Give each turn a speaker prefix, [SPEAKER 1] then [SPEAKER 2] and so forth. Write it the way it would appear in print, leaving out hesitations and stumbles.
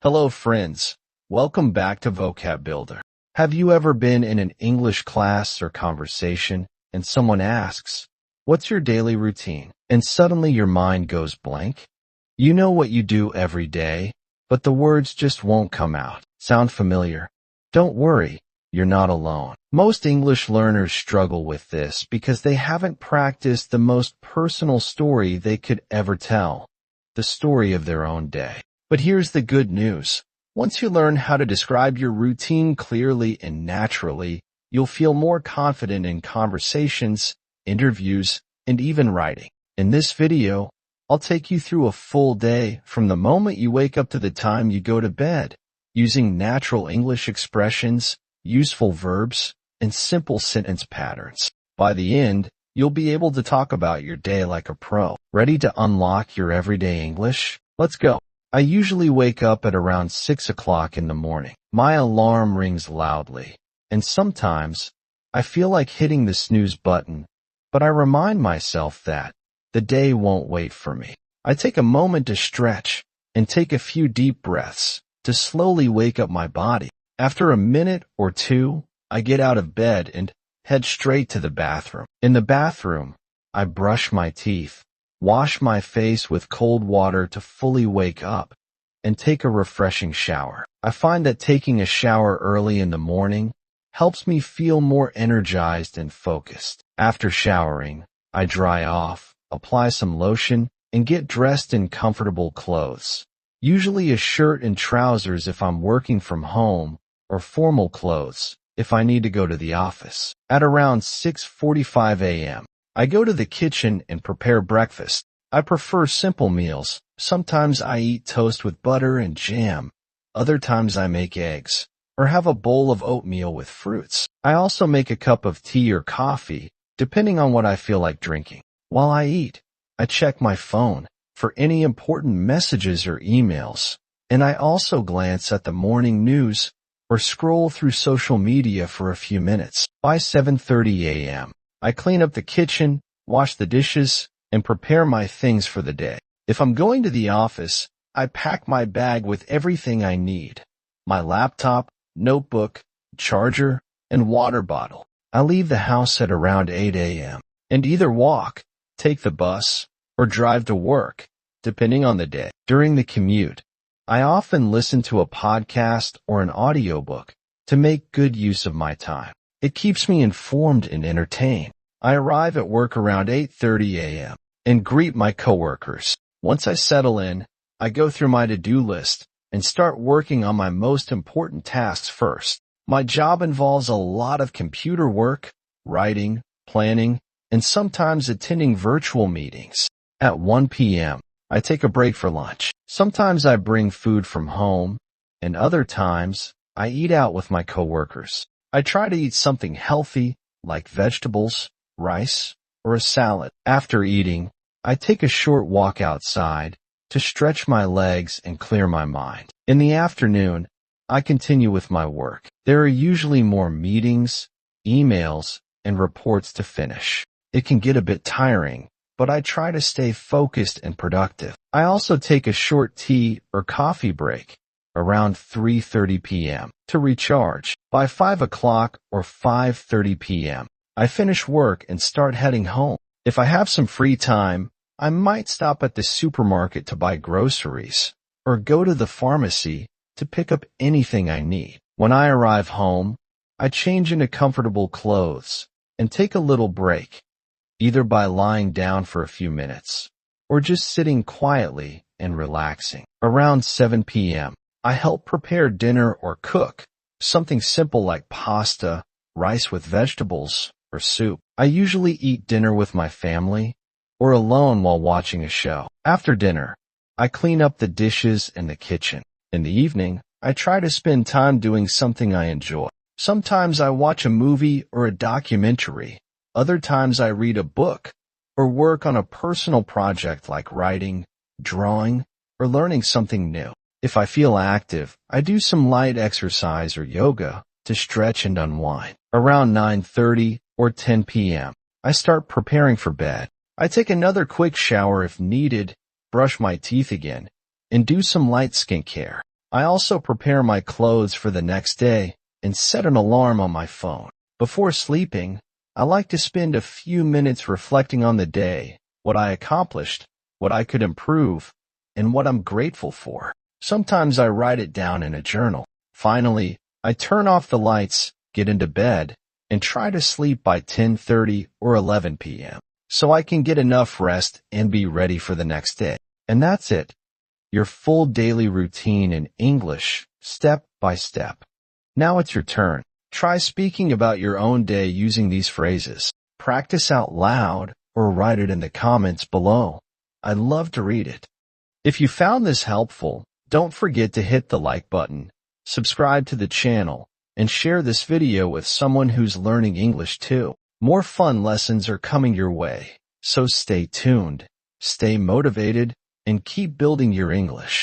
[SPEAKER 1] Hello friends, welcome back to Vocab Builder. Have you ever been in an English class or conversation and someone asks, "What's your daily routine?" and suddenly your mind goes blank? You know what you do every day, but the words just won't come out. Sound familiar? Don't worry, you're not alone. Most English learners struggle with this because they haven't practiced the most personal story they could ever tell, the story of their own day. But here's the good news. Once you learn how to describe your routine clearly and naturally, you'll feel more confident in conversations, interviews, and even writing. In this video, I'll take you through a full day from the moment you wake up to the time you go to bed, using natural English expressions, useful verbs, and simple sentence patterns. By the end, you'll be able to talk about your day like a pro. Ready to unlock your everyday English? Let's go. I usually wake up at around 6 o'clock in the morning. My alarm rings loudly, and sometimes I feel like hitting the snooze button, but I remind myself that the day won't wait for me. I take a moment to stretch and take a few deep breaths to slowly wake up my body. After a minute or two, I get out of bed and head straight to the bathroom. In the bathroom, I brush my teeth, wash my face with cold water to fully wake up, and take a refreshing shower. I find that taking a shower early in the morning helps me feel more energized and focused. After showering, I dry off, apply some lotion, and get dressed in comfortable clothes. Usually a shirt and trousers if I'm working from home, or formal clothes if I need to go to the office. At around 6:45 a.m., I go to the kitchen and prepare breakfast. I prefer simple meals. Sometimes I eat toast with butter and jam. Other times I make eggs, or have a bowl of oatmeal with fruits. I also make a cup of tea or coffee, depending on what I feel like drinking. While I eat, I check my phone for any important messages or emails, and I also glance at the morning news or scroll through social media for a few minutes. By 7:30 a.m., I clean up the kitchen, wash the dishes, and prepare my things for the day. If I'm going to the office, I pack my bag with everything I need: my laptop, notebook, charger, and water bottle. I leave the house at around 8 a.m. and either walk, take the bus, or drive to work, depending on the day. During the commute, I often listen to a podcast or an audiobook to make good use of my time. It keeps me informed and entertained. I arrive at work around 8:30 a.m. and greet my coworkers. Once I settle in, I go through my to-do list and start working on my most important tasks first. My job involves a lot of computer work, writing, planning, and sometimes attending virtual meetings. At 1 p.m., I take a break for lunch. Sometimes I bring food from home, and other times I eat out with my coworkers. I try to eat something healthy, like vegetables, rice, or a salad. After eating, I take a short walk outside to stretch my legs and clear my mind. In the afternoon, I continue with my work. There are usually more meetings, emails, and reports to finish. It can get a bit tiring, but I try to stay focused and productive. I also take a short tea or coffee break around 3:30 p.m. to recharge. By 5 o'clock or 5:30 p.m., I finish work and start heading home. If I have some free time, I might stop at the supermarket to buy groceries or go to the pharmacy to pick up anything I need. When I arrive home, I change into comfortable clothes and take a little break, either by lying down for a few minutes or just sitting quietly and relaxing. Around 7 p.m., I help prepare dinner or cook something simple like pasta, rice with vegetables, or soup. I usually eat dinner with my family or alone while watching a show. After dinner, I clean up the dishes in the kitchen. In the evening, I try to spend time doing something I enjoy. Sometimes I watch a movie or a documentary. Other times I read a book or work on a personal project like writing, drawing, or learning something new. If I feel active, I do some light exercise or yoga to stretch and unwind. Around 9:30 or 10 p.m., I start preparing for bed. I take another quick shower if needed, brush my teeth again, and do some light skincare. I also prepare my clothes for the next day and set an alarm on my phone. Before sleeping, I like to spend a few minutes reflecting on the day, what I accomplished, what I could improve, and what I'm grateful for. Sometimes I write it down in a journal. Finally, I turn off the lights, get into bed, and try to sleep by 10:30 or 11 p.m. so I can get enough rest and be ready for the next day. And that's it. Your full daily routine in English, step by step. Now it's your turn. Try speaking about your own day using these phrases. Practice out loud or write it in the comments below. I'd love to read it. If you found this helpful, don't forget to hit the like button, subscribe to the channel, and share this video with someone who's learning English too. More fun lessons are coming your way, so stay tuned, stay motivated, and keep building your English.